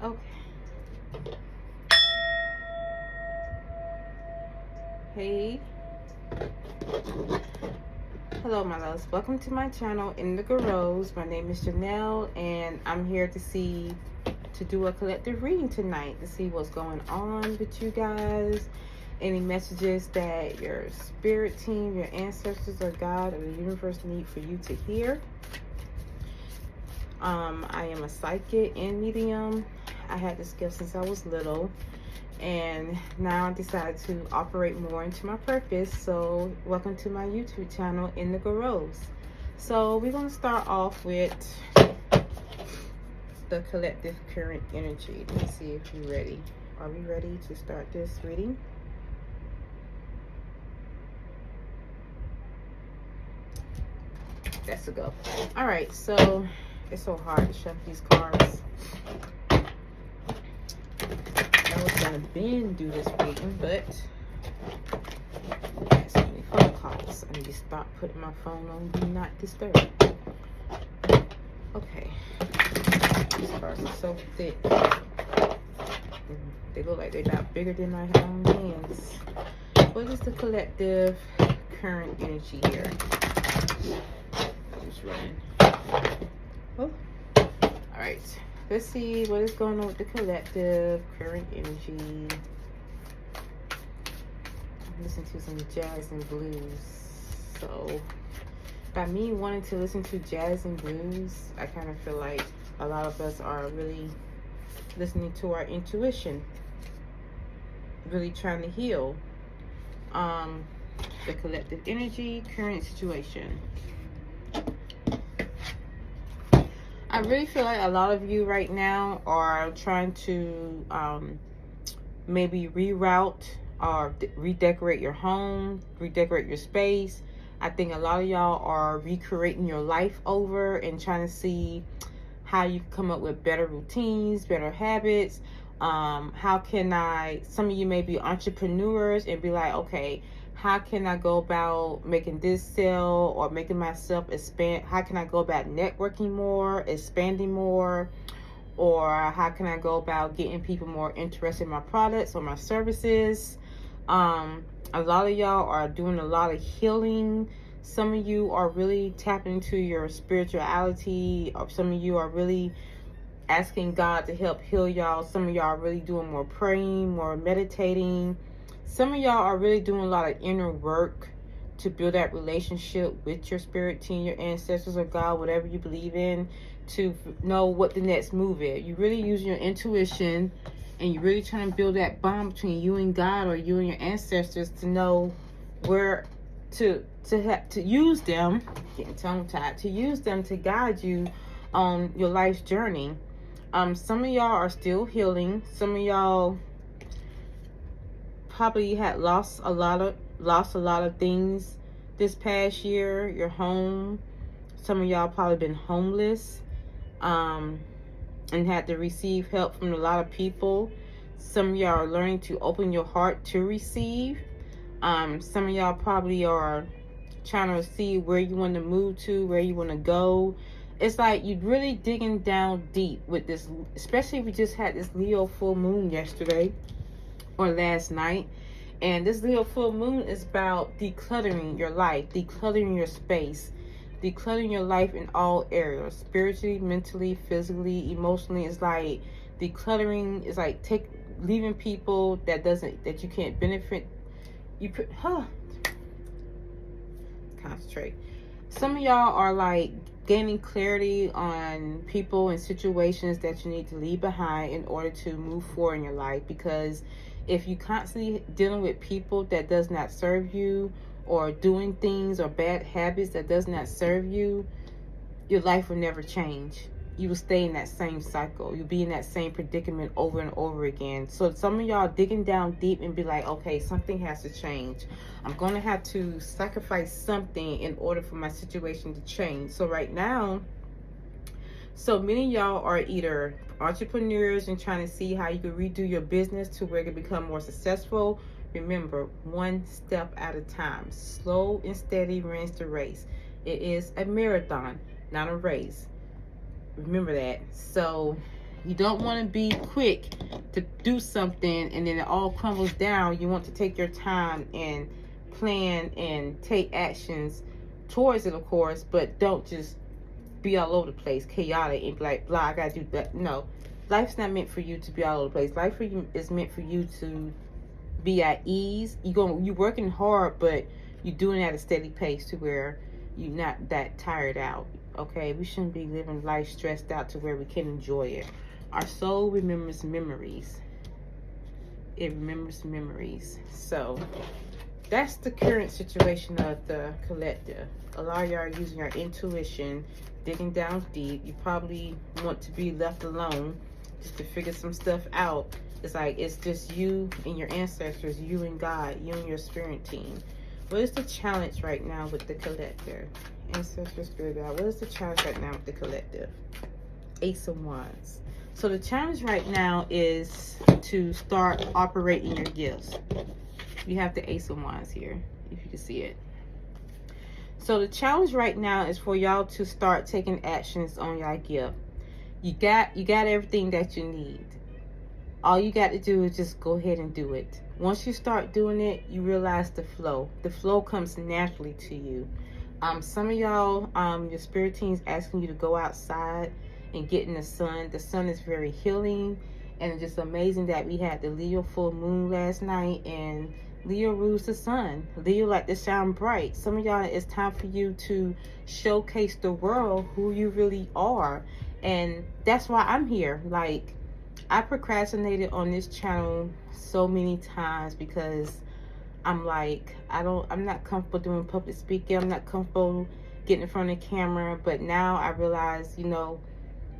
Okay. Hey. Hello, my loves. Welcome to my channel, Indigo Rose. My name is Janelle, and I'm here to do a collective reading tonight to see what's going on with you guys. Any messages that your spirit team, your ancestors, or God, or the universe need for you to hear. I am a psychic and medium. I had this gift since I was little, and now I decided to operate more into my purpose. So welcome to my YouTube channel, Indigo Rose. So we're going to start off with the collective current energy. Let me see if you're ready. Are we ready to start this reading? That's a go. All right, so it's so hard to shuffle these cards. I was gonna do this reading, but I got so many phone calls. I need to stop putting my phone on Do Not Disturb. Okay. These cards are so thick. They look like they're not bigger than my own hands. What is the collective current energy here? Just running. Oh. All right. Let's see what is going on with the collective current energy. I'm listening to some jazz and blues. So by me wanting to listen to jazz and blues, I kind of feel like a lot of us are really listening to our intuition, really trying to heal. The collective energy, current situation. I really feel like a lot of you right now are trying to maybe reroute or redecorate your home, redecorate your space. I think a lot of y'all are recreating your life over and trying to see how you can come up with better routines, better habits. How can some of you may be entrepreneurs and be like, okay, how can I go about making this sell or making myself expand? How can I go about networking more, expanding more? Or how can I go about getting people more interested in my products or my services? A lot of y'all are doing a lot of healing. Some of you are really tapping into your spirituality, or some of you are really asking God to help heal y'all. Some of y'all are really doing more praying, more meditating. Some of y'all are really doing a lot of inner work to build that relationship with your spirit team, your ancestors, or God, whatever you believe in, to know what the next move is. You really use your intuition, and you're really trying to build that bond between you and God, or you and your ancestors, to know where to use them, getting tongue tied, to use them to guide you on your life's journey. Some of y'all are still healing. Some of y'all probably had lost a lot of things this past year. Your home. Some of y'all probably been homeless, and had to receive help from a lot of people. Some of y'all are learning to open your heart to receive. Some of y'all probably are trying to see where you want to move to, where you want to go. It's like you're really digging down deep with this, especially if we just had this Leo full moon yesterday or last night. And this Leo full moon is about decluttering your life, decluttering your space, decluttering your life in all areas, spiritually, mentally, physically, emotionally. It's like decluttering is like leaving people that you can't benefit. Concentrate. Some of y'all are like gaining clarity on people and situations that you need to leave behind in order to move forward in your life. Because if you constantly dealing with people that does not serve you, or doing things or bad habits that does not serve you, your life will never change. You will stay in that same cycle. You'll be in that same predicament over and over again. So some of y'all digging down deep and be like, okay, something has to change. I'm going to have to sacrifice something in order for my situation to change. So right now, so many of y'all are either entrepreneurs and trying to see how you can redo your business to where it can become more successful. Remember, one step at a time. Slow and steady wins the race. It is a marathon, not a race. Remember that. So You don't want to be quick to do something and then it all crumbles down. You want to take your time and plan and take actions towards it, of course, but don't just be all over the place, chaotic, and be like, blah, I gotta do that. No, life's not meant for you to be all over the place. Life for you is meant for you to be at ease. You're working hard, but you're doing it at a steady pace to where you're not that tired out. Okay, we shouldn't be living life stressed out to where we can enjoy it. Our soul remembers memories. It remembers memories. So that's the current situation of the collective. A lot of y'all are using your intuition, digging down deep. You probably want to be left alone just to figure some stuff out. It's like it's just you and your ancestors, you and God, you and your spirit team. What is the challenge right now with the collective? Ancestor, spirit guide. What is the challenge right now with the collective? Ace of Wands. So the challenge right now is to start operating your gifts. You have the Ace of Wands here, if you can see it. So the challenge right now is for y'all to start taking actions on your gift. You got everything that you need. All you got to do is just go ahead and do it. Once you start doing it, you realize the flow. The flow comes naturally to you. Some of y'all, your spirit team's asking you to go outside and get in the sun. The sun is very healing, and it's just amazing that we had the Leo full moon last night, and Leo rules the sun. Leo like to shine bright. Some of y'all, it's time for you to showcase the world who you really are, and that's why I'm here. Like, I procrastinated on this channel so many times because I'm like, I'm not comfortable doing public speaking. I'm not comfortable getting in front of the camera. But now I realize, you know,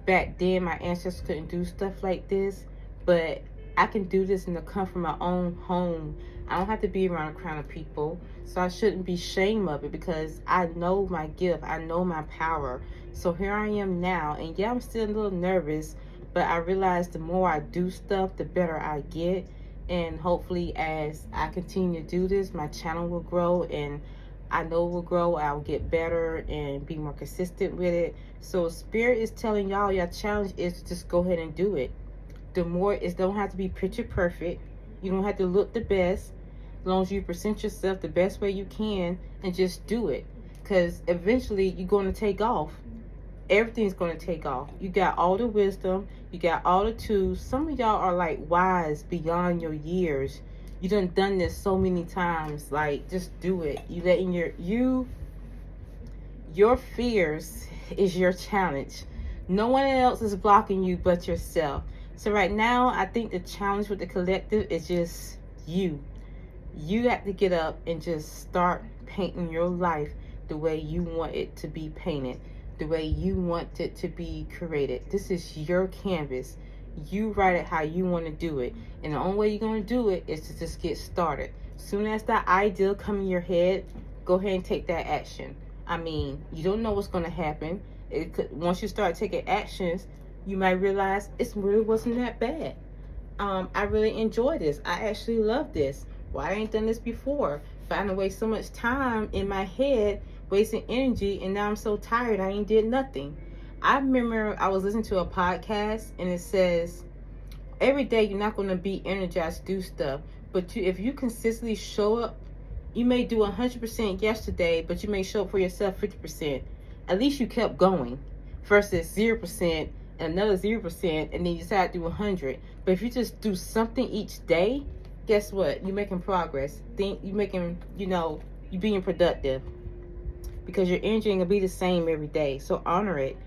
back then my ancestors couldn't do stuff like this. But I can do this in the comfort of my own home. I don't have to be around a crowd of people. So I shouldn't be ashamed of it because I know my gift. I know my power. So here I am now. And yeah, I'm still a little nervous. But I realize the more I do stuff, the better I get. And hopefully as I continue to do this, my channel will grow, and I know it will grow. I'll get better and be more consistent with it. So Spirit is telling y'all, your challenge is to just go ahead and do it. The more, it don't have to be picture perfect. You don't have to look the best. As long as you present yourself the best way you can and just do it. Because eventually you're going to take off. Everything's going to take off. You got all the wisdom. You got all the tools. Some of y'all are like wise beyond your years. You done this so many times. Like, just do it. You letting your fears is your challenge. No one else is blocking you but yourself. So right now, I think the challenge with the collective is just you. You have to get up and just start painting your life the way you want it to be painted. The way you want it to be created. This is your canvas. You write it how you want to do it. And the only way you're going to do it is to just get started. Soon as that idea comes in your head, go ahead and take that action. I mean, you don't know what's going to happen. Once you start taking actions, you might realize it really wasn't that bad. I really enjoy this. I actually love this. Why I ain't done this before? But I done waste so much time in my head wasting energy, and now I'm so tired I ain't did nothing. I remember I was listening to a podcast and it says every day you're not going to be energized to do stuff, but if you consistently show up, you may do 100% yesterday, but you may show up for yourself 50%. At least you kept going versus 0% and another 0%, and then you decide to do 100. But if you just do something each day, guess what? You're making progress. You're making, you're being productive. Because your energy ain't gonna be the same every day. So honor it.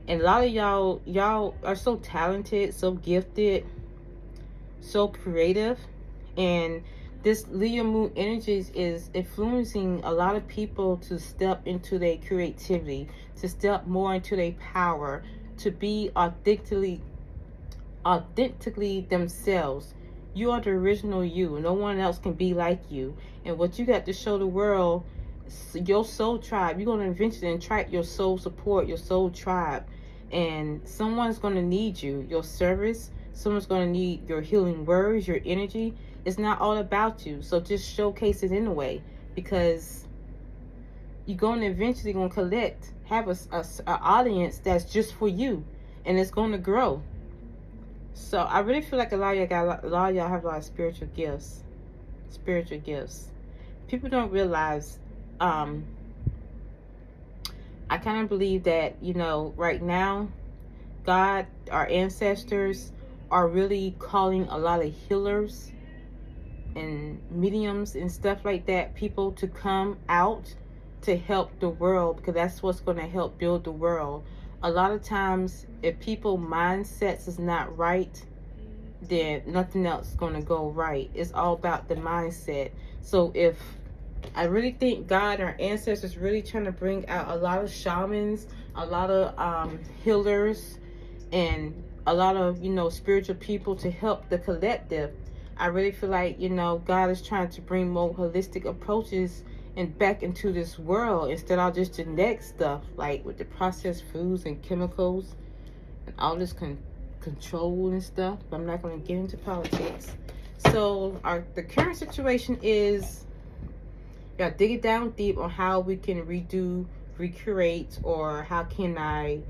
And a lot of y'all are so talented, so gifted, so creative. And this Leo moon energies is influencing a lot of people to step into their creativity, to step more into their power, to be authentically themselves. You are the original you. No one else can be like you. And what you got to show the world, your soul tribe, you're going to eventually attract your soul support, your soul tribe. And someone's going to need you, your service. Someone's going to need your healing words, your energy. It's not all about you. So just showcase it in a way, because you're going to eventually have an audience that's just for you, and it's going to grow. So I really feel like a lot of y'all got a lot of y'all have a lot of spiritual gifts. Spiritual gifts. People don't realize. I kind of believe that, you know, right now, God, our ancestors, are really calling a lot of healers and mediums and stuff like that, people to come out to help the world, because that's what's going to help build the world. A lot of times, if people mindsets is not right, then nothing else is going to go right. It's all about the mindset. So if I really think God, our ancestors, really trying to bring out a lot of shamans, a lot of healers, and a lot of, you know, spiritual people to help the collective. I really feel like, you know, God is trying to bring more holistic approaches and back into this world instead of just genetic stuff, like with the processed foods and chemicals and all this control and stuff. But I'm not going to get into politics. So the current situation is, you gotta dig it down deep on how we can redo, recreate, or how can I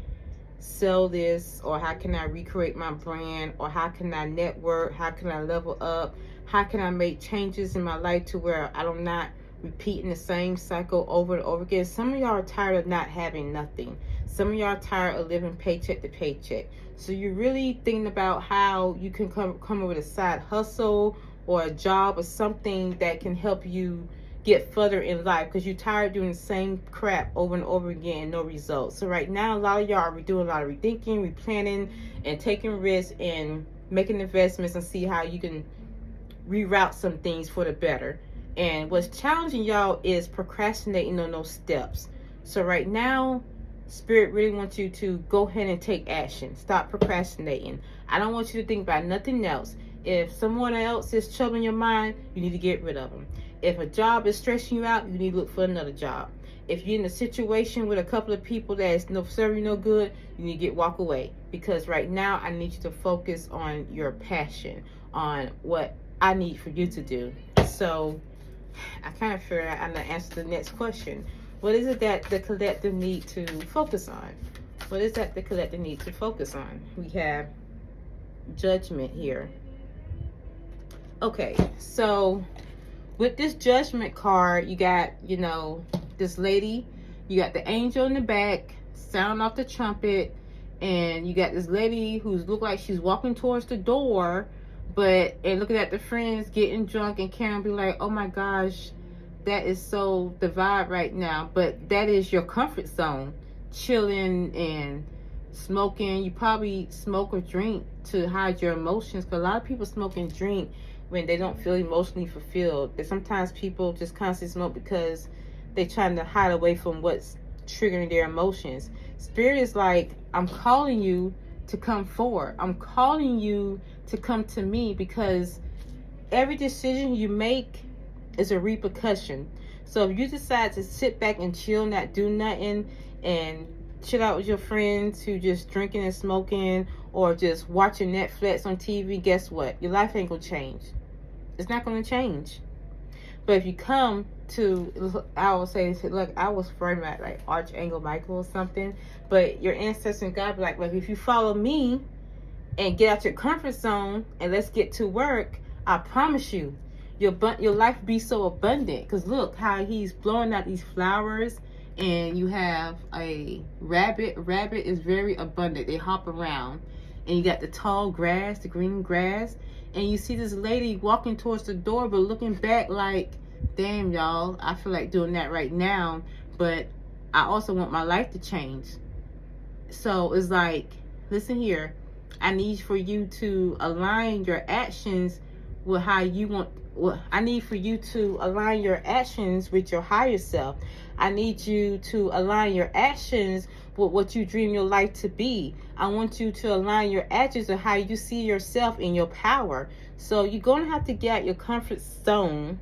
sell this, or how can I recreate my brand, or how can I network, how can I level up, how can I make changes in my life to where I'm not repeating the same cycle over and over again. Some of y'all are tired of not having nothing. Some of y'all are tired of living paycheck to paycheck. So you're really thinking about how you can come up with a side hustle or a job or something that can help you get further in life, because you're tired of doing the same crap over and over again, no results. So right now, a lot of y'all are doing a lot of rethinking, replanning, and taking risks and making investments and see how you can reroute some things for the better. And what's challenging y'all is procrastinating on those steps. So right now, Spirit really wants you to go ahead and take action. Stop procrastinating. I don't want you to think about nothing else. If someone else is troubling your mind, you need to get rid of them. If a job is stressing you out, you need to look for another job. If you're in a situation with a couple of people that's no serving you no good, you need to walk away. Because right now, I need you to focus on your passion, on what I need for you to do. So I kind of figured out I'm going to answer the next question. What is it that the collective need to focus on? What is that the collective need to focus on? We have judgment here. Okay, so with this judgment card, you got, you know, this lady, you got the angel in the back, sound off the trumpet, and you got this lady who's look like she's walking towards the door, and looking at the friends getting drunk, and Karen be like, oh my gosh, that is so the vibe right now. But that is your comfort zone, chilling and smoking. You probably smoke or drink to hide your emotions, because a lot of people smoke and drink when they don't feel emotionally fulfilled. But sometimes people just constantly smoke because they're trying to hide away from what's triggering their emotions. Spirit is like, I'm calling you to come forward. I'm calling you to come to me, because every decision you make is a repercussion. So if you decide to sit back and chill, not do nothing, and chill out with your friends who just drinking and smoking, or just watching Netflix on TV, guess what? Your life ain't gonna change. It's not gonna change. But if you come to, I will say, look, I was very much like Archangel Michael or something, but your ancestors and God be like, if you follow me and get out your comfort zone and let's get to work, I promise you, your life be so abundant. Because look how he's blowing out these flowers, and you have a rabbit. Rabbit is very abundant. They hop around, and you got the tall grass, the green grass, and you see this lady walking towards the door, but looking back like, damn, y'all, I feel like doing that right now, but I also want my life to change. So it's like, listen here, I need for you to align your actions with how you want. I need for you to align your actions with your higher self. I need you to align your actions with what you dream your life to be. I want you to align your actions with how you see yourself in your power. So you're going to have to get out your comfort zone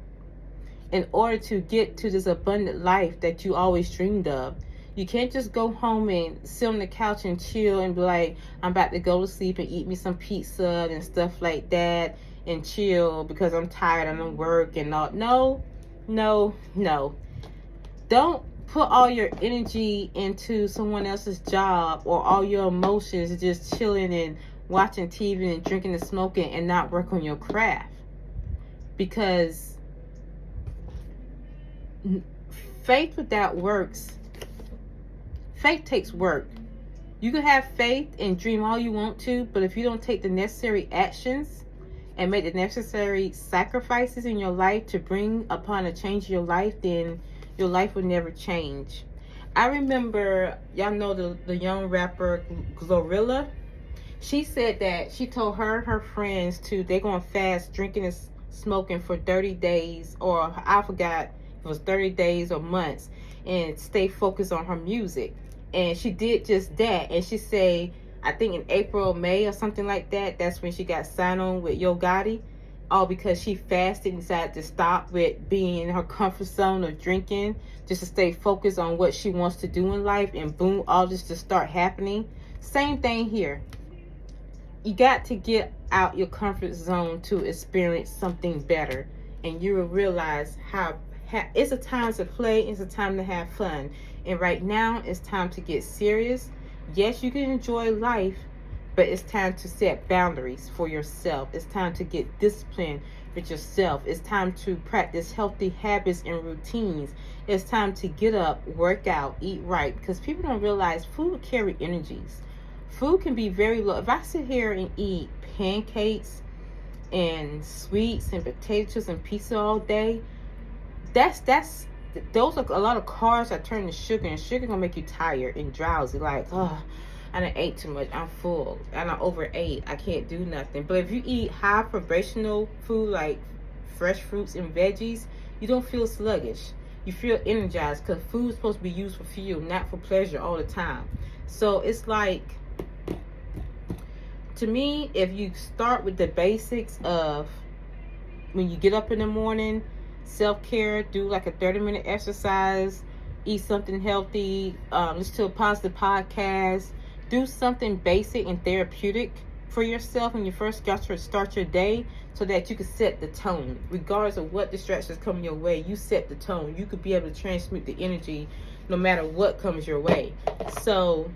in order to get to this abundant life that you always dreamed of. You can't just go home and sit on the couch and chill and be like, I'm about to go to sleep and eat me some pizza and stuff like that and chill because I'm tired and I'm work and all. No. Don't put all your energy into someone else's job or all your emotions just chilling and watching TV and drinking and smoking and not work on your craft. Because faith without works, faith takes work. You can have faith and dream all you want to, but if you don't take the necessary actions and make the necessary sacrifices in your life to bring upon a change in your life, then your life will never change. I remember, y'all know the young rapper Glorilla. She said that she told her and her friends they're going to fast drinking and smoking for 30 days, or I forgot if it was 30 days or months, and stay focused on her music. And she did just that. And she said, I think in April or May or something like that, that's when she got signed on with Yo Gotti. All because she fasted and decided to stop with being in her comfort zone of drinking, just to stay focused on what she wants to do in life. And boom, all this to start happening. Same thing here. You got to get out your comfort zone to experience something better. And you will realize how it's a time to play, it's a time to have fun. And right now, it's time to get serious. Yes, you can enjoy life, but it's time to set boundaries for yourself. It's time to get disciplined with yourself. It's time to practice healthy habits and routines. It's time to get up, work out, eat right. Because people don't realize food carry energies. Food can be very low. If I sit here and eat pancakes and sweets and potato chips and pizza all day, those are a lot of carbs that turn to sugar, and sugar gonna make you tired and drowsy. Like, oh, I done ate too much. I'm full. I done overate. I can't do nothing. But if you eat high vibrational food like fresh fruits and veggies, you don't feel sluggish. You feel energized, because food is supposed to be used for fuel, not for pleasure all the time. So it's like, to me, if you start with the basics of when you get up in the morning, self-care, do like a 30-minute exercise, eat something healthy, listen to a positive podcast, do something basic and therapeutic for yourself when you first start your day, so that you can set the tone. Regardless of what distractions come your way, you set the tone. You could be able to transmute the energy no matter what comes your way. So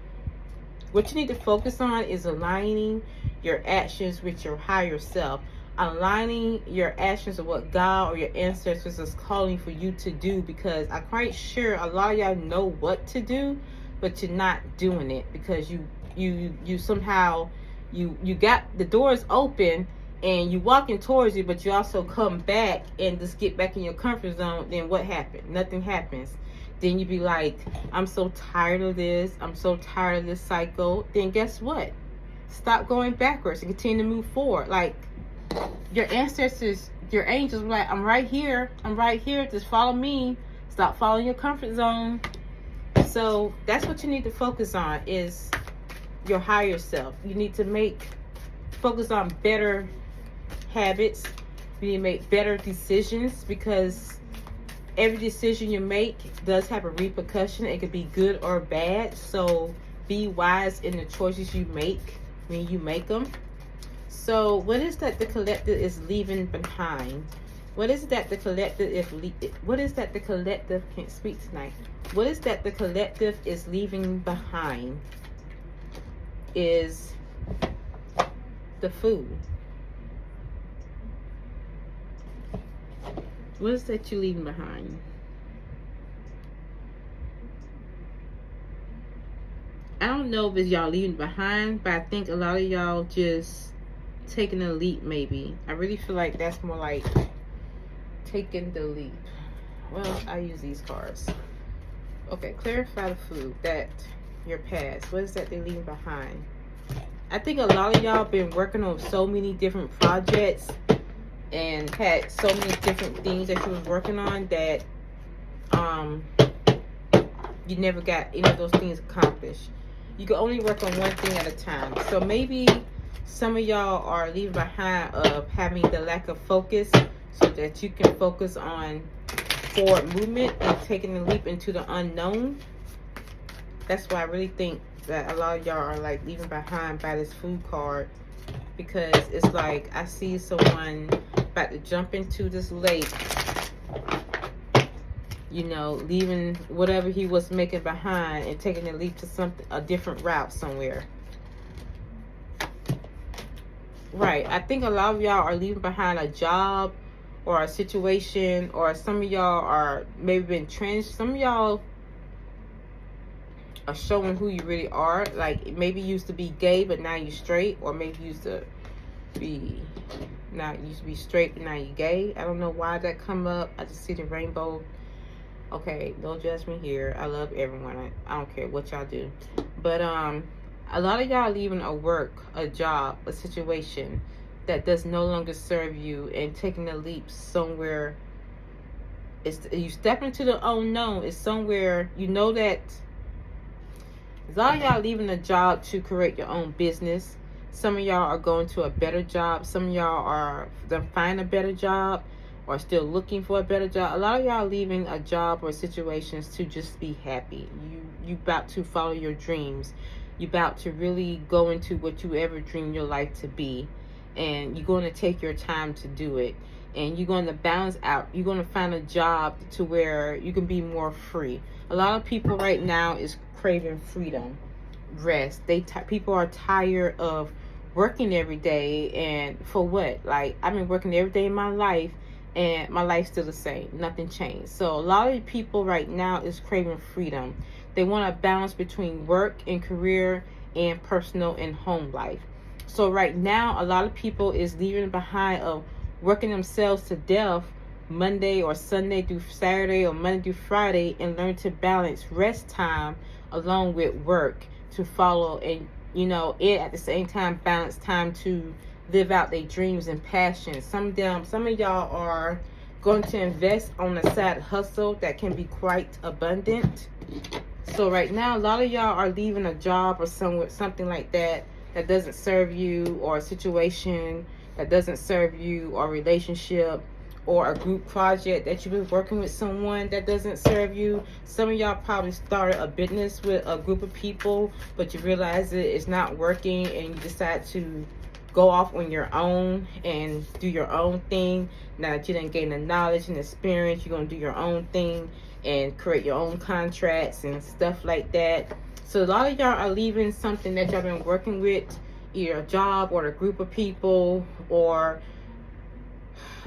what you need to focus on is aligning your actions with your higher self. Aligning your actions with what God or your ancestors is calling for you to do, because I'm quite sure a lot of y'all know what to do, but you're not doing it because you somehow you got the doors open and you walking towards it, but you also come back and just get back in your comfort zone. Then what happened? Nothing happens. Then you be like, I'm so tired of this. I'm so tired of this cycle. Then guess what? Stop going backwards and continue to move forward. Like, your ancestors, your angels were like, I'm right here. Just follow me. Stop following your comfort zone. So that's what you need to focus on, is your higher self. You need to focus on better habits. You need to make better decisions, because every decision you make does have a repercussion. It could be good or bad. So be wise in the choices you make when you make them. So what is that the collective is leaving behind? What is that the collective can't speak tonight. What is that the collective is leaving behind is the food. What is that you leaving behind? I don't know if it's y'all leaving behind, but I think a lot of y'all just taking a leap, maybe. I really feel like that's more like taking the leap. Well, I use these cards. Okay, clarify the food that your past. What is that they're leaving behind? I think a lot of y'all been working on so many different projects and had so many different things that you was working on that you never got any of those things accomplished. You can only work on one thing at a time. So maybe some of y'all are leaving behind of having the lack of focus, so that you can focus on forward movement and taking a leap into the unknown. That's why I really think that a lot of y'all are like leaving behind by this food card, because it's like I see someone about to jump into this lake, you know, leaving whatever he was making behind and taking a leap to a different route somewhere. Right. I think a lot of y'all are leaving behind a job or a situation, or some of y'all are maybe been trans. Some of y'all are showing who you really are. Like maybe you used to be gay, but now you straight, or maybe you used to be straight, but now you gay. I don't know why that come up. I just see the rainbow. Okay, don't judge me here. I love everyone. I don't care what y'all do, but a lot of y'all leaving a work, a job, a situation that does no longer serve you, and taking a leap somewhere. It's you step into the unknown. It's somewhere you know that. A lot of y'all leaving a job to create your own business. Some of y'all are going to a better job. Some of y'all are to find a better job or still looking for a better job. A lot of y'all leaving a job or situations to just be happy. You about to follow your dreams. You about to really go into what you ever dreamed your life to be. And you're going to take your time to do it. And you're going to balance out. You're going to find a job to where you can be more free. A lot of people right now is craving freedom, rest. People are tired of working every day, and for what? Like, I've been working every day in my life, and my life's still the same. Nothing changed. So a lot of people right now is craving freedom. They want a balance between work and career and personal and home life. So right now, a lot of people is leaving behind of working themselves to death Monday or Sunday through Saturday or Monday through Friday, and learn to balance rest time along with work to follow, and it at the same time balance time to live out their dreams and passions. Some of y'all are going to invest on a side hustle that can be quite abundant. So right now, a lot of y'all are leaving a job or something like that doesn't serve you, or a situation that doesn't serve you, or a relationship, or a group project that you've been working with someone that doesn't serve you. Some of y'all probably started a business with a group of people, but you realize it's not working, and you decide to go off on your own and do your own thing. Now that you didn't gain the knowledge and experience, you're going to do your own thing and create your own contracts and stuff like that. So a lot of y'all are leaving something that y'all been working with, either a job or a group of people or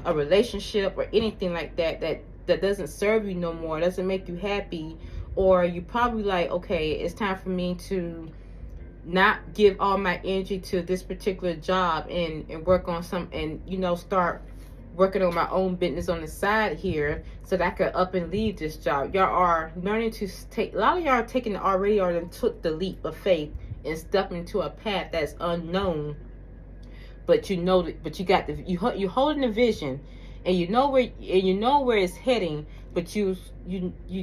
a relationship or anything like that doesn't serve you no more, doesn't make you happy. Or you probably like, okay, it's time for me to not give all my energy to this particular job and work on start working on my own business on the side here, so that I could up and leave this job. Y'all are learning to take, a lot of y'all are taking already, or took the leap of faith and stepping into a path that's unknown. But you got you're holding the vision, and you know where it's heading, but you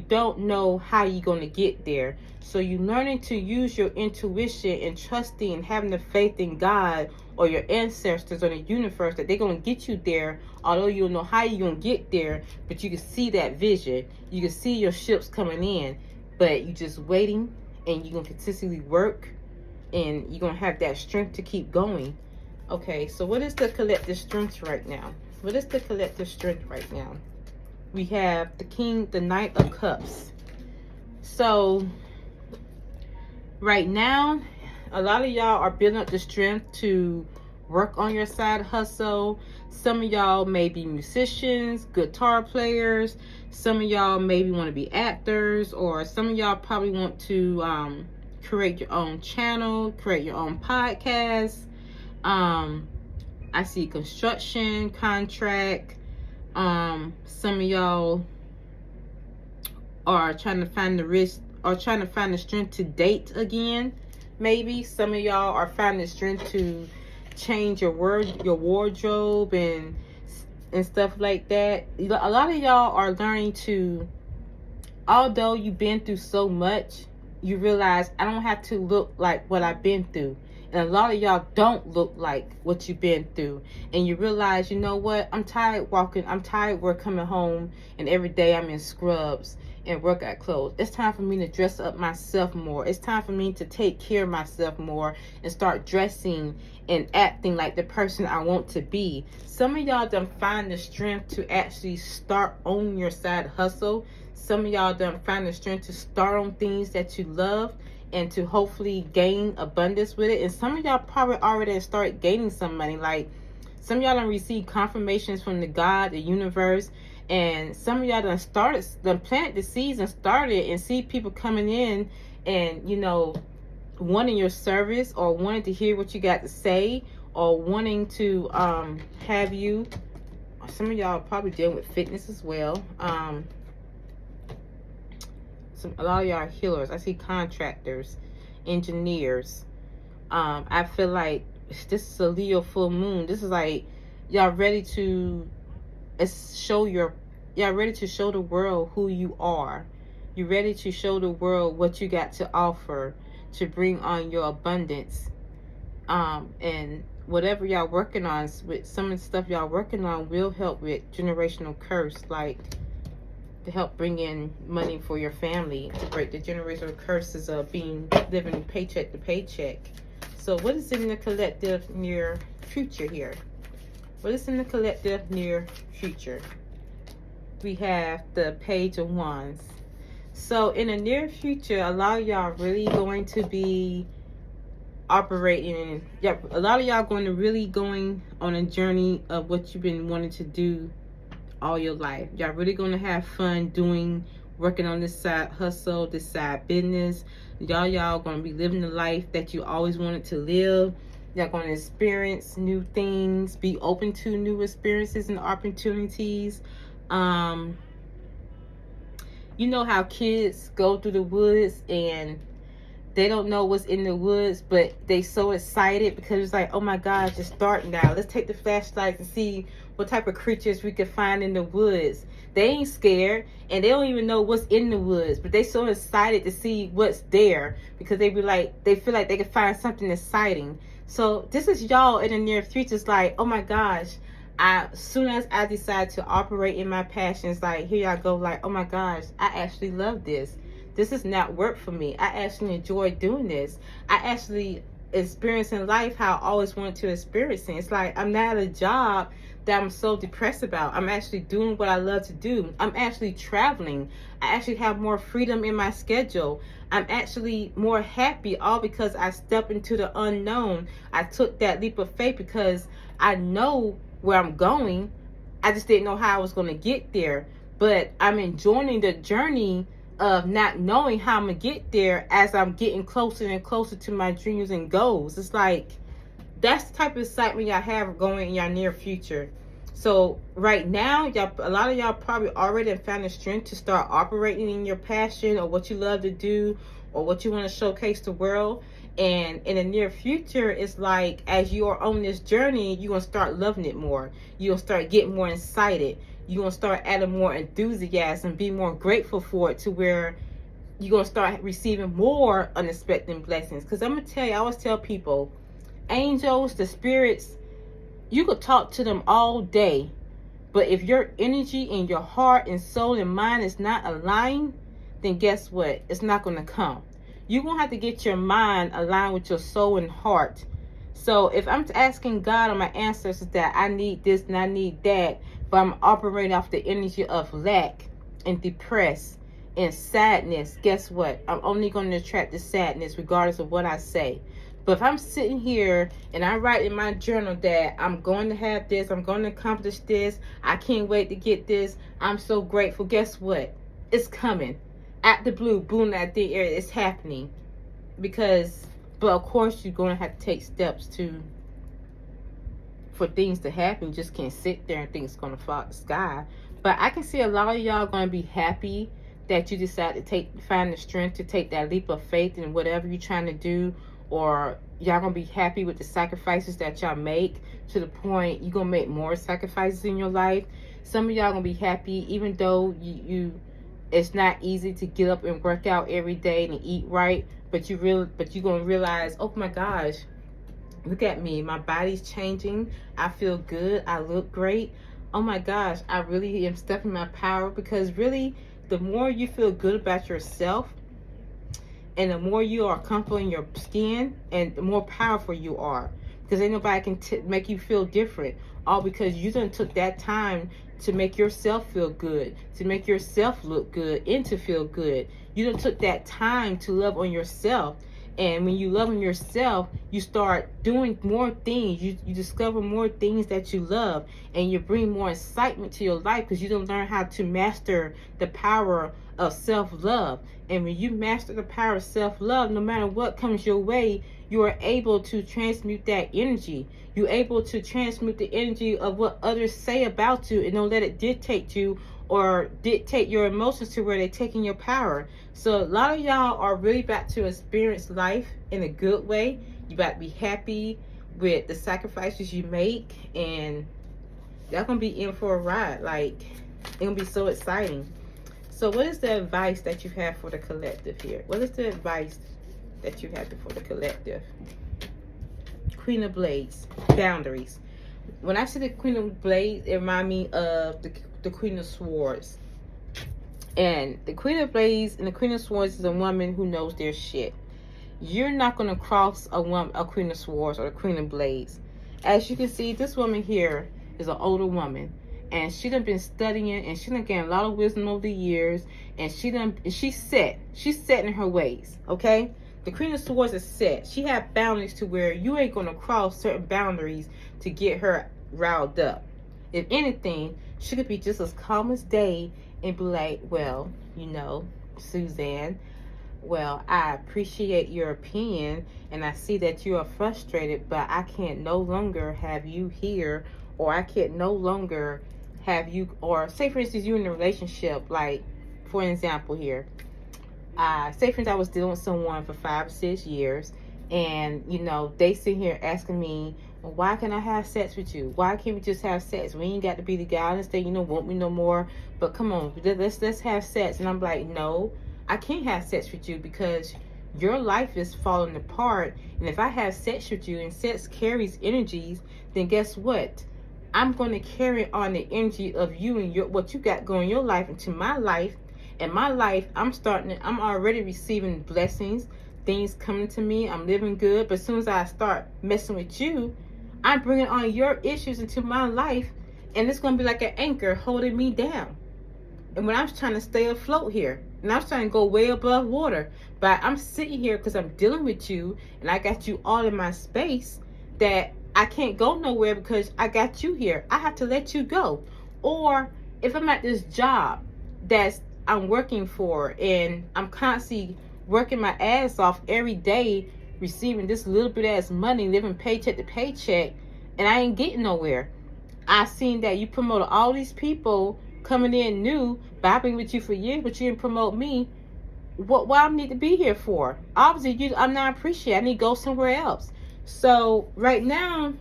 don't know how you're going to get there. So you're learning to use your intuition and trusting and having the faith in God or your ancestors or the universe that they're going to get you there, although you don't know how you're going to get there. But you can see that vision. You can see your ships coming in, but you're just waiting, and you're going to consistently work, and you're going to have that strength to keep going. Okay, so what is the collective strength right now? What is the collective strength right now? We have the Knight of Cups. So right now, a lot of y'all are building up the strength to work on your side hustle. Some of y'all may be musicians, guitar players. Some of y'all maybe want to be actors, or some of y'all probably want to create your own channel, create your own podcast. I see construction, contract. Some of y'all are trying to find the strength to date again. Maybe some of y'all are finding the strength to change your wardrobe and stuff like that. A lot of y'all are learning to, although you've been through so much, you realize I don't have to look like what I've been through. And a lot of y'all don't look like what you've been through. And you realize, you know what? I'm tired work coming home, and every day I'm in scrubs and workout clothes. It's time for me to dress up myself more. It's time for me to take care of myself more and start dressing and acting like the person I want to be. Some of y'all done find the strength to actually start on your side hustle. Some of y'all done find the strength to start on things that you love. and to hopefully gain abundance with it. And some of y'all probably already start gaining some money. Like some of y'all done receive confirmations from the God, the universe, and some of y'all done planted the seeds and started and see people coming in and, you know, wanting your service or wanting to hear what you got to say or wanting to have you. Some of y'all are probably dealing with fitness as well. A lot of y'all are healers. I see contractors, engineers. I feel like this is a Leo full moon. This is like y'all ready to y'all ready to show the world who you are. You're ready to show the world what you got to offer to bring on your abundance. And whatever y'all working on, with some of the stuff y'all working on will help with generational curse, like to help bring in money for your family, to break the generational curses of living paycheck to paycheck. So what is in the collective near future here? What is in the collective near future? We have the Page of Wands. So in the near future, a lot of y'all really going to be operating. A lot of y'all going on a journey of what you've been wanting to do all your life. Y'all really going to have fun working on this side hustle, this side business. Y'all going to be living the life that you always wanted to live. Y'all going to experience new things, be open to new experiences and opportunities. You know how kids go through the woods and they don't know what's in the woods, but they so excited because it's like, oh my gosh, it's dark now. Let's take the flashlights and see what type of creatures we can find in the woods. They ain't scared and they don't even know what's in the woods, but they so excited to see what's there because they feel like they can find something exciting. So this is y'all in the near future. It's like, oh my gosh, as soon as I decide to operate in my passions, like here y'all go, like, oh my gosh, I actually love this. This is not work for me. I actually enjoy doing this. I actually experiencing life how I always wanted to experience it. It's like I'm not at a job that I'm so depressed about. I'm actually doing what I love to do. I'm actually traveling. I actually have more freedom in my schedule. I'm actually more happy, all because I stepped into the unknown. I took that leap of faith because I know where I'm going. I just didn't know how I was going to get there. But I'm enjoying the journey of not knowing how I'm going to get there as I'm getting closer and closer to my dreams and goals. It's like, that's the type of excitement y'all have going in your near future. So right now, a lot of y'all probably already have found the strength to start operating in your passion or what you love to do or what you want to showcase the world. And in the near future, it's like as you are on this journey, you're going to start loving it more. You're going to start getting more excited. You're going to start adding more enthusiasm, be more grateful for it, to where you're going to start receiving more unexpected blessings. Because I'm going to tell you, I always tell people, angels, the spirits, you could talk to them all day. But if your energy and your heart and soul and mind is not aligned, then guess what? It's not going to come. You're going to have to get your mind aligned with your soul and heart. So if I'm asking God or my ancestors that I need this and I need that, but I'm operating off the energy of lack and depressed and sadness, guess what? I'm only going to attract the sadness regardless of what I say. But if I'm sitting here and I write in my journal that I'm going to have this, I'm going to accomplish this, I can't wait to get this, I'm so grateful, guess what? It's coming. At the blue, boom, at the air, it's happening. But of course, you're going to have to take steps for things to happen. You just can't sit there and think it's going to fall out the sky. But I can see a lot of y'all going to be happy that you decide to find the strength to take that leap of faith in whatever you're trying to do. Or y'all going to be happy with the sacrifices that y'all make, to the point you're going to make more sacrifices in your life. Some of y'all going to be happy even though it's not easy to get up and work out every day and eat right. But you're going to realize, oh my gosh, look at me. My body's changing. I feel good. I look great. Oh my gosh, I really am stepping my power. Because really, the more you feel good about yourself and the more you are comfortable in your skin, and the more powerful you are. because ain't nobody can make you feel different. All because you done took that time to make yourself feel good, to make yourself look good, and to feel good. You done took that time to love on yourself. And when you love on yourself, you start doing more things. You discover more things that you love, and you bring more excitement to your life because you don't learn how to master the power of self-love. And when you master the power of self-love, no matter what comes your way, you are able to transmute that energy. You're able to transmute the energy of what others say about you, and don't let it dictate you or dictate your emotions to where they're taking your power. So a lot of y'all are really about to experience life in a good way. You about to be happy with the sacrifices you make, and y'all gonna be in for a ride. Like, it's gonna be so exciting. So what is the advice that you have for the collective here? What is the advice that you have for the collective? Queen of Blades, boundaries. When I see the Queen of Blades, it reminds me of the Queen of Swords. And the Queen of Blades and the Queen of Swords is a woman who knows their shit. You're not going to cross a Queen of Swords or a Queen of Blades. As you can see, this woman here is an older woman. And she done been studying, and she done gained a lot of wisdom over the years. And she's set in her ways, okay? The Queen of Swords is set. She had boundaries to where you ain't going to cross certain boundaries to get her riled up. If anything, she could be just as calm as day and be like, well, you know, Suzanne, well, I appreciate your opinion, and I see that you are frustrated, but I can't no longer have you here, or I can't no longer have you, or say for instance, you're in a relationship, like, for an example here, say for instance, I was dealing with someone for 5 or 6 years, and, you know, they sit here asking me, well, why can't I have sex with you? Why can't we just have sex? We ain't got to be together. I understand you don't want me no more, but come on, let's have sex. And I'm like, no, I can't have sex with you because your life is falling apart. And if I have sex with you, and sex carries energies, then guess what? I'm going to carry on the energy of you and what you got going in your life into my life. And my life, I'm already receiving blessings, things coming to me. I'm living good. But as soon as I start messing with you, I'm bringing on your issues into my life, and it's going to be like an anchor holding me down. And when I'm trying to stay afloat here, and I'm trying to go way above water, but I'm sitting here because I'm dealing with you, and I got you all in my space, that I can't go nowhere because I got you here. I have to let you go. Or if I'm at this job that I'm working for, and I'm constantly working my ass off every day, receiving this little bit ass money, living paycheck to paycheck, and I ain't getting nowhere. I seen that you promoted all these people coming in new, but I've been with you for years, but you didn't promote me. What I need to be here for? Obviously, I'm not appreciated. I need to go somewhere else. So right now,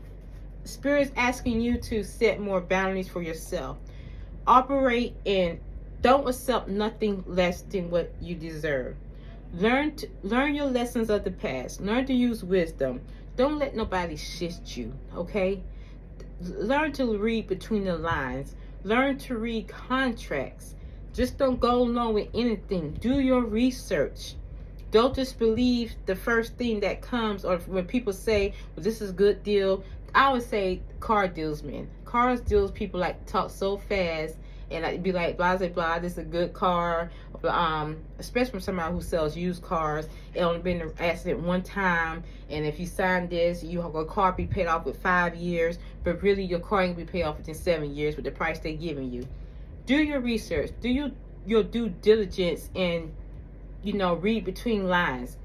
Spirit's asking you to set more boundaries for yourself. Operate and don't accept nothing less than what you deserve. Learn your lessons of the past. Learn to use wisdom. Don't let nobody shift you, okay? Learn to read between the lines. Learn to read contracts. Just don't go along with anything. Do your research. Don't just believe the first thing that comes, or when people say, well, this is a good deal. I would say car dealsmen. Cars deals people like talk so fast, and I'd be like, blah, blah, blah, this is a good car. Especially from somebody who sells used cars. It only been in an accident one time, and if you sign this, your car be paid off with 5 years, but really your car ain't be paid off within 7 years with the price they're giving you. Do your research. Do your due diligence, and, you know, read between lines.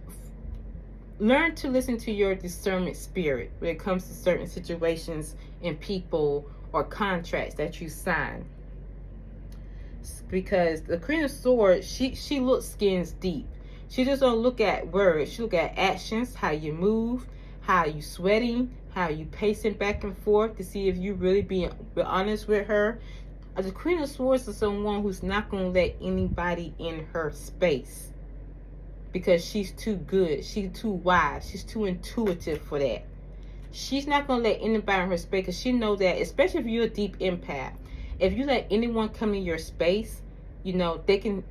Learn to listen to your discernment spirit when it comes to certain situations and people or contracts that you sign. Because the Queen of Swords, she looks skins deep. She just don't look at words. She look at actions, how you move, how you sweating, how you pacing back and forth to see if you really being honest with her. The Queen of Swords is someone who's not going to let anybody in her space. Because she's too good. She's too wise. She's too intuitive for that. She's not going to let anybody in her space, because she knows that, especially if you're a deep empath, if you let anyone come in your space, you know, they can,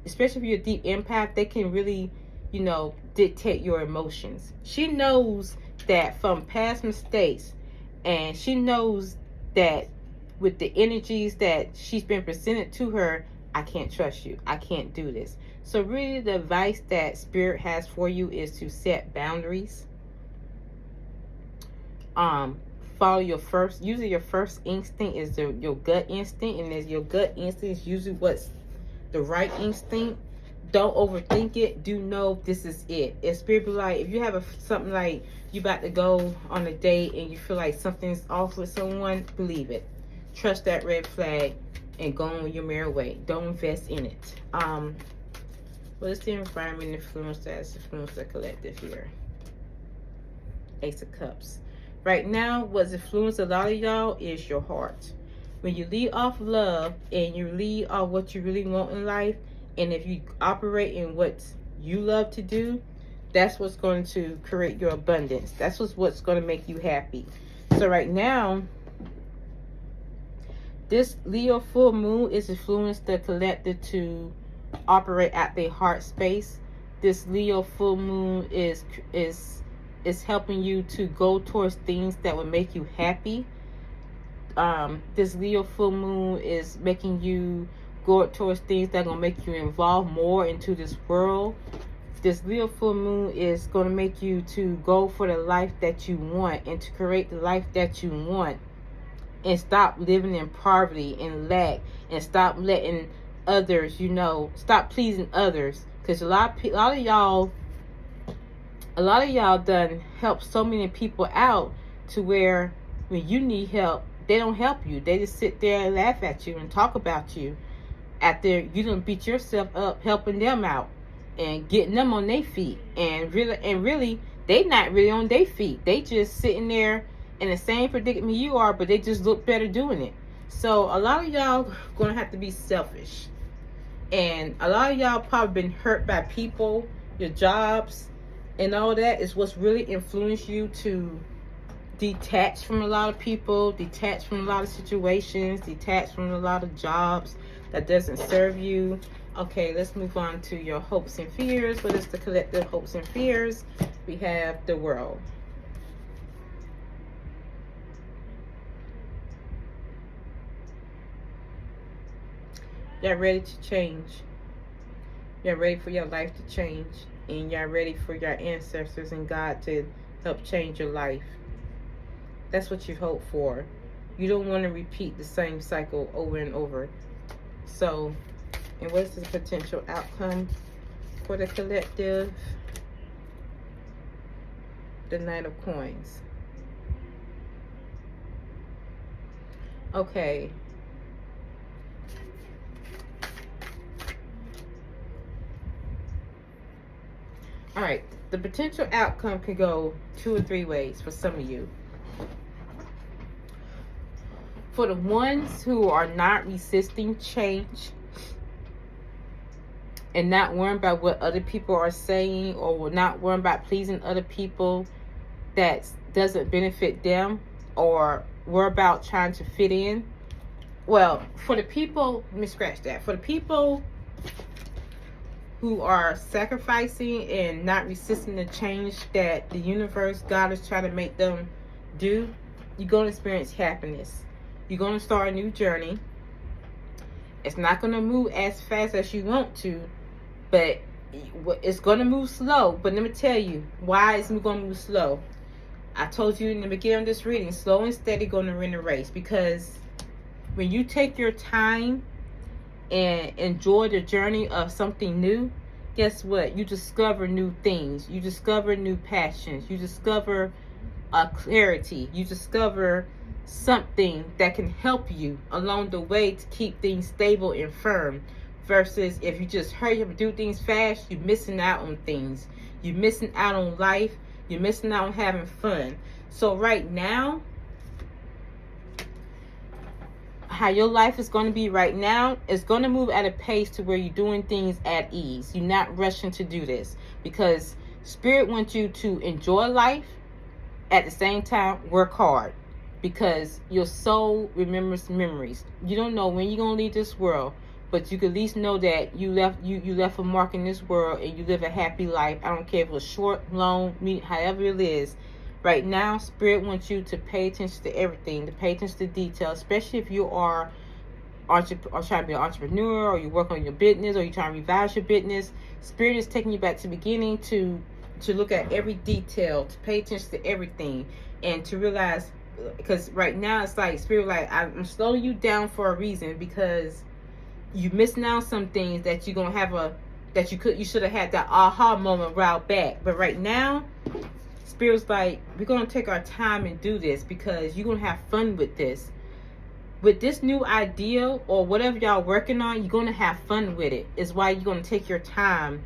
especially if you're a deep empath, they can really, you know, dictate your emotions. She knows that from past mistakes, and she knows that with the energies that she's been presented to her, I can't trust you. I can't do this. So really the advice that Spirit has for you is to set boundaries. Follow your first, usually your first instinct is your gut instinct, and as your gut instinct is usually what's the right instinct. Don't overthink it. Do know this is it. If Spirit be like, if you have something like you about to go on a date and you feel like something's off with someone, believe it. Trust that red flag and go on your merry way. Don't invest in it. What is the environment influence that's influenced the collective here? Ace of Cups. Right now, what's influenced a lot of y'all is your heart. When you lead off love and you lead off what you really want in life, and if you operate in what you love to do, that's what's going to create your abundance. That's what's going to make you happy. So right now, this Leo full moon is influenced the collective to operate at their heart space. This Leo full moon is helping you to go towards things that will make you happy. This Leo full moon is making you go towards things that are going to make you involve more into this world. This Leo full moon is going to make you to go for the life that you want and to create the life that you want, and stop living in poverty and lack, and stop letting others, stop pleasing others. Because a lot of y'all done help so many people out to where when you need help, they don't help you. They just sit there and laugh at you and talk about you after you done beat yourself up helping them out and getting them on their feet. And really, they not really on their feet. They just sitting there in the same predicament you are, but they just look better doing it. So a lot of y'all gonna have to be selfish. And a lot of y'all probably been hurt by people, your jobs, and all that is what's really influenced you to detach from a lot of people, detach from a lot of situations, detach from a lot of jobs that doesn't serve you. Okay, let's move on to your hopes and fears. What is the collective hopes and fears? We have the World. Y'all ready to change. Y'all ready for your life to change. And y'all ready for your ancestors and God to help change your life. That's what you hope for. You don't want to repeat the same cycle over and over. So, and what's the potential outcome for the collective? The Knight of Coins. Okay. All right. The potential outcome could go 2 or 3 ways for some of you. For the ones who are not resisting change and not worrying about what other people are saying, or not worrying about pleasing other people that doesn't benefit them, or worry about trying to fit in. Well, for the people, let me scratch that. For the people who are sacrificing and not resisting the change that the universe, God is trying to make them do, you're going to experience happiness. You're going to start a new journey. It's not going to move as fast as you want to, but it's going to move slow. But let me tell you why it's going to move slow. I told you in the beginning of this reading, slow and steady going to win the race. Because when you take your time and enjoy the journey of something new, guess what? You discover new things. You discover new passions. You discover clarity. You discover something that can help you along the way to keep things stable and firm. Versus if you just hurry up and do things fast, you're missing out on things. You're missing out on life. You're missing out on having fun. So right now, how your life is going to be right now is going to move at a pace to where you're doing things at ease. You're not rushing to do this, because Spirit wants you to enjoy life, at the same time work hard, because your soul remembers memories. You don't know when you're going to leave this world, but you can at least know that you left a mark in this world and you live a happy life. I don't care if it was short, long, however it is. Right now, Spirit wants you to pay attention to everything, to pay attention to detail, especially if you are or trying to be an entrepreneur, or you work on your business, or you trying to revise your business. Spirit is taking you back to the beginning to look at every detail, to pay attention to everything, and to realize, because right now it's like Spirit, like, I'm slowing you down for a reason, because you missing out some things that you're gonna have you should have had that aha moment right back. But right now, Spirit's like, we're gonna take our time and do this, because you're gonna have fun with this. With this new idea or whatever y'all working on, you're going to have fun with it. It's why you're going to take your time.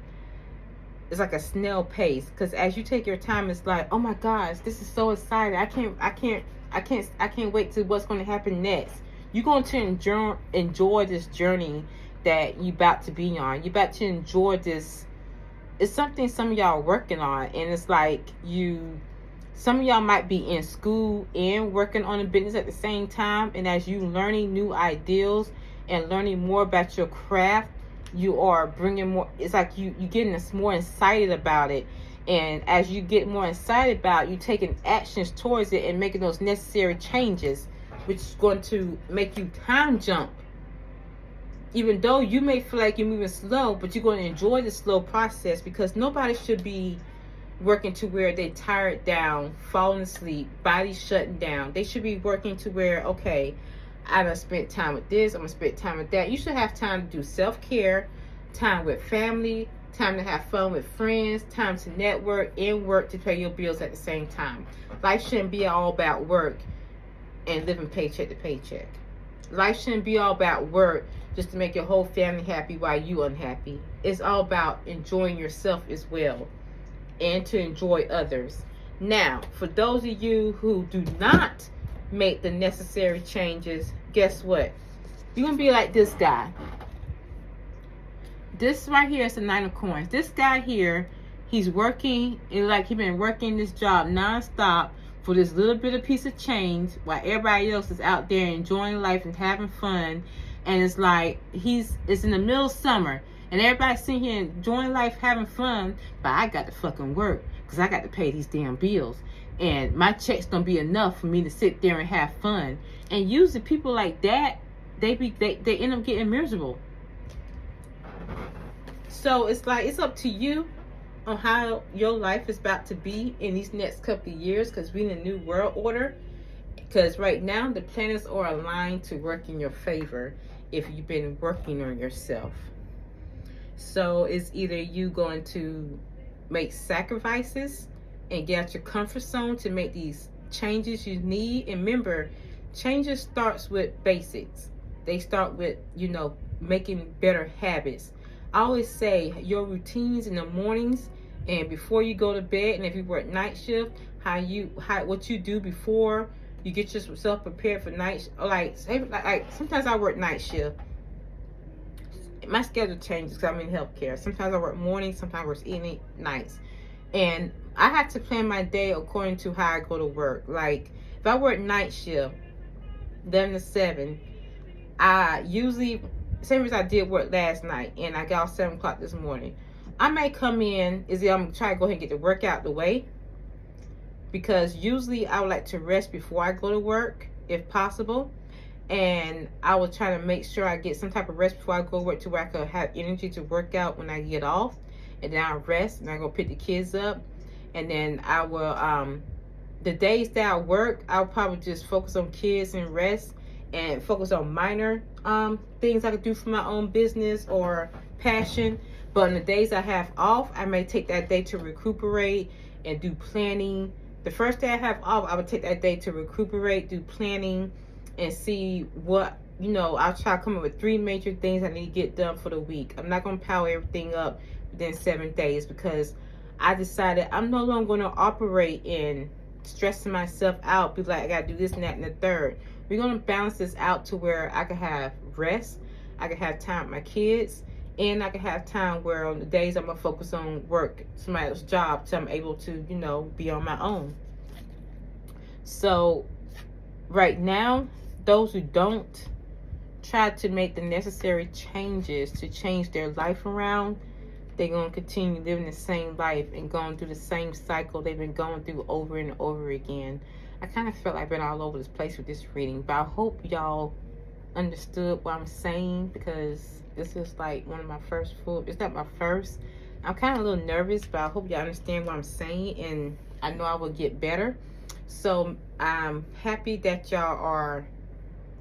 It's like a snail pace, because as you take your time, it's like, oh my gosh, this is so exciting. I can't wait to what's going to happen next. You're going to enjoy this journey that you about to be on. You about to enjoy this. It's something some of y'all are working on, and it's like some of y'all might be in school and working on a business at the same time. And as you learning new ideals and learning more about your craft, you are bringing more. It's like you getting us more excited about it. And as you get more excited about it, you taking actions towards it and making those necessary changes, which is going to make you time jump. Even though you may feel like you're moving slow, but you're going to enjoy the slow process, because nobody should be working to where they tired down, falling asleep, body shutting down. They should be working to where, okay, I done spent time with this, I'm gonna spend time with that. You should have time to do self-care, time with family, time to have fun with friends, time to network, and work to pay your bills at the same time. Life shouldn't be all about work and living paycheck to paycheck. Life shouldn't be all about work just to make your whole family happy while you unhappy. It's all about enjoying yourself as well, and to enjoy others. Now, for those of you who do not make the necessary changes, guess what? You're going to be like this guy. This right here is the Nine of Coins. This guy here, he's working, and like he's been working this job nonstop for this little bit of piece of change, while everybody else is out there enjoying life and having fun. And it's like it's in the middle of summer, and everybody's sitting here enjoying life, having fun, but I got to fucking work, because I got to pay these damn bills. And my check's don't be enough for me to sit there and have fun. And usually people like that, they end up getting miserable. So it's like, it's up to you on how your life is about to be in these next couple of years, because we're in a new world order. Because right now the planets are aligned to work in your favor if you've been working on yourself. So it's either you going to make sacrifices and get out your comfort zone to make these changes you need. And remember, changes starts with basics. They start with, making better habits. I always say your routines in the mornings and before you go to bed, and if you work night shift, what you do before you get yourself prepared for night. Like sometimes I work night shift. My schedule changes because I'm in healthcare. Sometimes I work mornings, sometimes I work evening, nights. And I have to plan my day according to how I go to work. Like, if I work night shift, 11 to 7, I usually, same as I did work last night, and I got off 7 o'clock this morning. I may come in, I'm going to try to go ahead and get the work out the way, because usually I would like to rest before I go to work, if possible. And I will try to make sure I get some type of rest before I go to work, to where I can have energy to work out when I get off. And then I'll rest, and I go pick the kids up. And then I will, the days that I work, I'll probably just focus on kids and rest, and focus on minor things I could do for my own business or passion. But on the days I have off, I may take that day to recuperate and do planning. The first day I have off, I would take that day to recuperate, do planning, and see what, I'll try to come up with 3 major things I need to get done for the week. I'm not going to power everything up within 7 days, because I decided I'm no longer going to operate in stressing myself out, be like, I got to do this and that and the third. We're going to balance this out to where I can have rest, I can have time with my kids, and I can have time where on the days I'm going to focus on work, somebody else's job, so I'm able to, be on my own. So right now, those who don't try to make the necessary changes to change their life around, they're going to continue living the same life and going through the same cycle they've been going through over and over again. I kind of felt like I've been all over this place with this reading, but I hope y'all understood what I'm saying, because this is like one of my first it's not my first. I'm kind of a little nervous, but I hope y'all understand what I'm saying, and I know I will get better. So I'm happy that y'all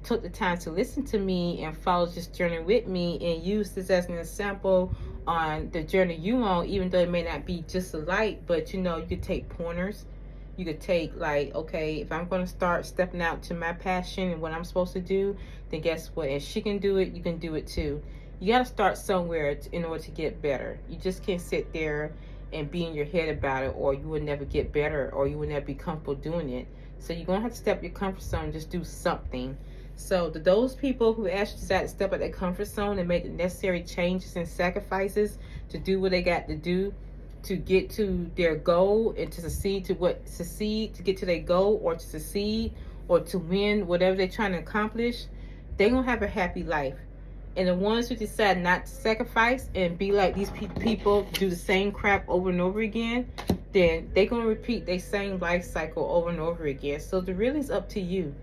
took the time to listen to me and follow this journey with me, and use this as an example on the journey you on, even though it may not be just alike, but you know, you could take pointers. You could take, like, okay, if I'm going to start stepping out to my passion and what I'm supposed to do, then guess what? If she can do it, you can do it too. You got to start somewhere in order to get better. You just can't sit there and be in your head about it, or you will never get better, or you will never be comfortable doing it. So you're going to have to step your comfort zone and just do something. So to those people who actually decide to step out their comfort zone and make the necessary changes and sacrifices to do what they got to do to get to their goal and to to get to their goal, or to succeed, or to win whatever they're trying to accomplish, they're going to have a happy life. And the ones who decide not to sacrifice and be like these people, do the same crap over and over again, then they're going to repeat their same life cycle over and over again. So the really is up to you,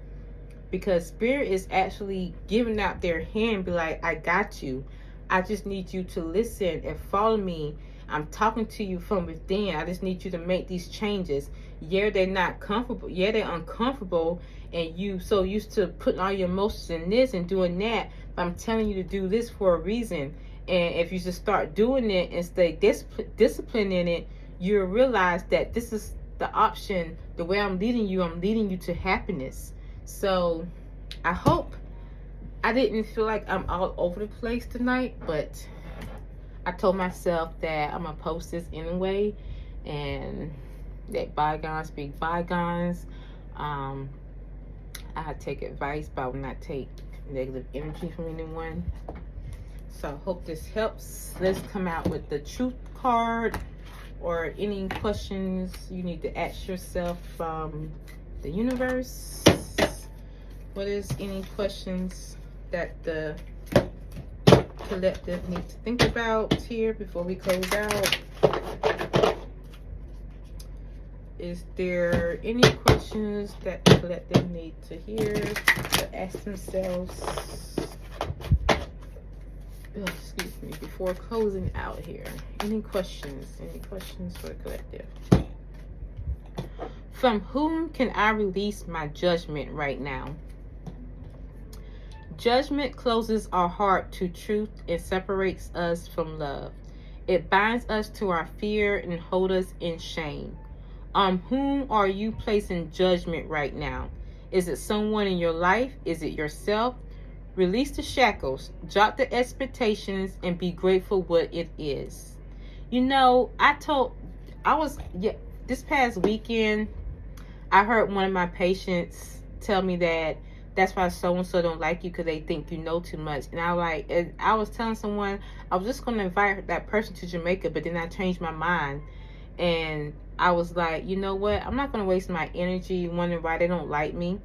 because Spirit is actually giving out their hand, be like, I got you. I just need you to listen and follow me. I'm talking to you from within. I just need you to make these changes. Yeah, they're not comfortable. Yeah, they're uncomfortable. And you so used to putting all your emotions in this and doing that. But I'm telling you to do this for a reason. And if you just start doing it and stay disciplined in it, you'll realize that this is the option. The way I'm leading you to happiness. So I hope I didn't feel like I'm all over the place tonight, but I told myself that I'm going to post this anyway, and that bygones be bygones. I take advice, but I will not take negative energy from anyone. So I hope this helps. Let's come out with the truth card, or any questions you need to ask yourself from the universe. What is any questions that the collective need to think about here before we close out? Is there any questions that the collective need to hear, to ask themselves? Excuse me, before closing out here. Any questions? Any questions for the collective? From whom can I release my judgment right now? Judgment closes our heart to truth and separates us from love. It binds us to our fear and holds us in shame. On whom are you placing judgment right now? Is it someone in your life? Is it yourself? Release the shackles, drop the expectations, and be grateful what it is. You know, this past weekend, I heard one of my patients tell me that that's why so-and-so don't like you, because they think you know too much. And I was telling someone, I was just going to invite that person to Jamaica, but then I changed my mind. And I was like, you know what? I'm not going to waste my energy wondering why they don't like me.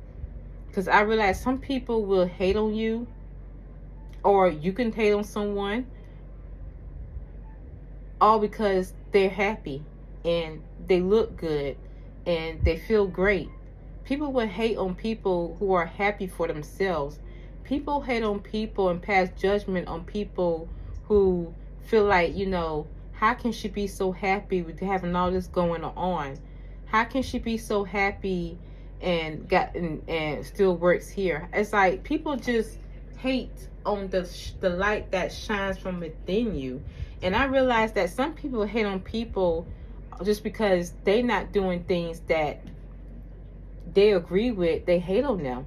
Because I realize some people will hate on you, or you can hate on someone, all because they're happy and they look good and they feel great. People will hate on people who are happy for themselves. People hate on people and pass judgment on people who feel like, you know, how can she be so happy with having all this going on? How can she be so happy and still works here? It's like people just hate on the light that shines from within you. And I realized that some people hate on people just because they're not doing things that they agree with. They hate on them,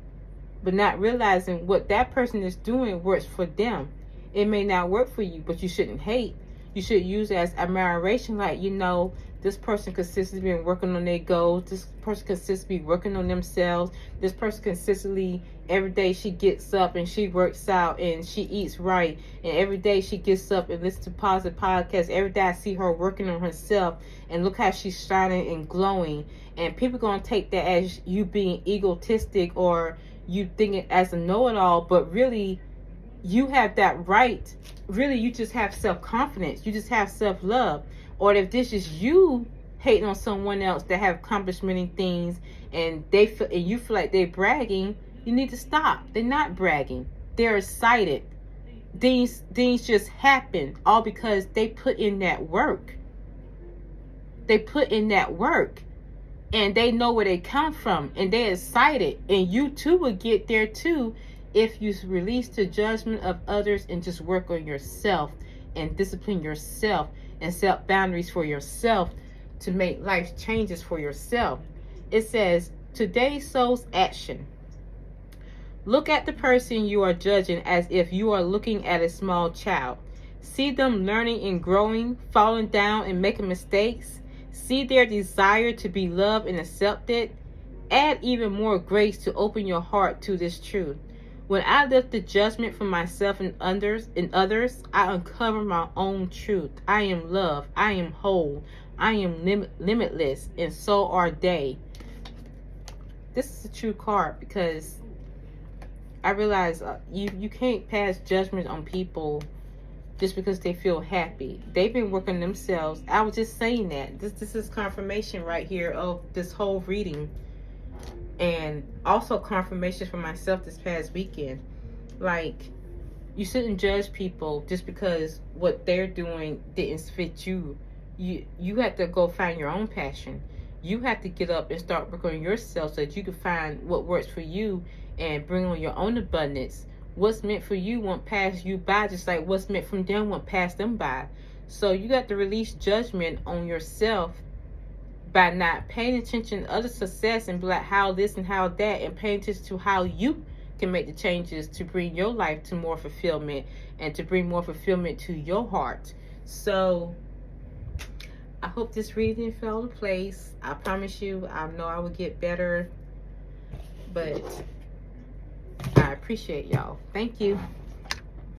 but not realizing what that person is doing works for them. It may not work for you, but you shouldn't hate. You should use it as admiration, like, you know, this person consistently been working on their goals. This person consistently working on themselves. This person consistently, every day she gets up and she works out and she eats right. And every day she gets up and listens to positive podcasts. Every day I see her working on herself. And look how she's shining and glowing. And people going to take that as you being egotistic, or you thinking as a know-it-all. But really, you have that right. Really, you just have self-confidence. You just have self-love. Or if this is you hating on someone else that have accomplished many things, and you feel like they're bragging, you need to stop. They're not bragging. They're excited. Things just happen all because they put in that work. They put in that work, and they know where they come from, and they're excited. And you too will get there too if you release the judgment of others and just work on yourself and discipline yourself and set boundaries for yourself to make life changes for yourself. It says, today's soul's action. Look at the person you are judging as if you are looking at a small child. See them learning and growing, falling down and making mistakes. See their desire to be loved and accepted. Add even more grace to open your heart to this truth. When I lift the judgment from myself and others, I uncover my own truth. I am love. I am whole. I am limitless, and so are they. This is a true card because I realize you can't pass judgment on people just because they feel happy. They've been working themselves. I was just saying that. This is confirmation right here of this whole reading. And also confirmation for myself this past weekend. Like, you shouldn't judge people just because what they're doing didn't fit you. You have to go find your own passion. You have to get up and start working on yourself so that you can find what works for you and bring on your own abundance. What's meant for you won't pass you by, just like what's meant from them won't pass them by. So you got to release judgment on yourself by not paying attention to other success and be like how this and how that, and paying attention to how you can make the changes to bring your life to more fulfillment and to bring more fulfillment to your heart. So I hope this reading fell into place. I promise you, I know I will get better, but I appreciate y'all. Thank you.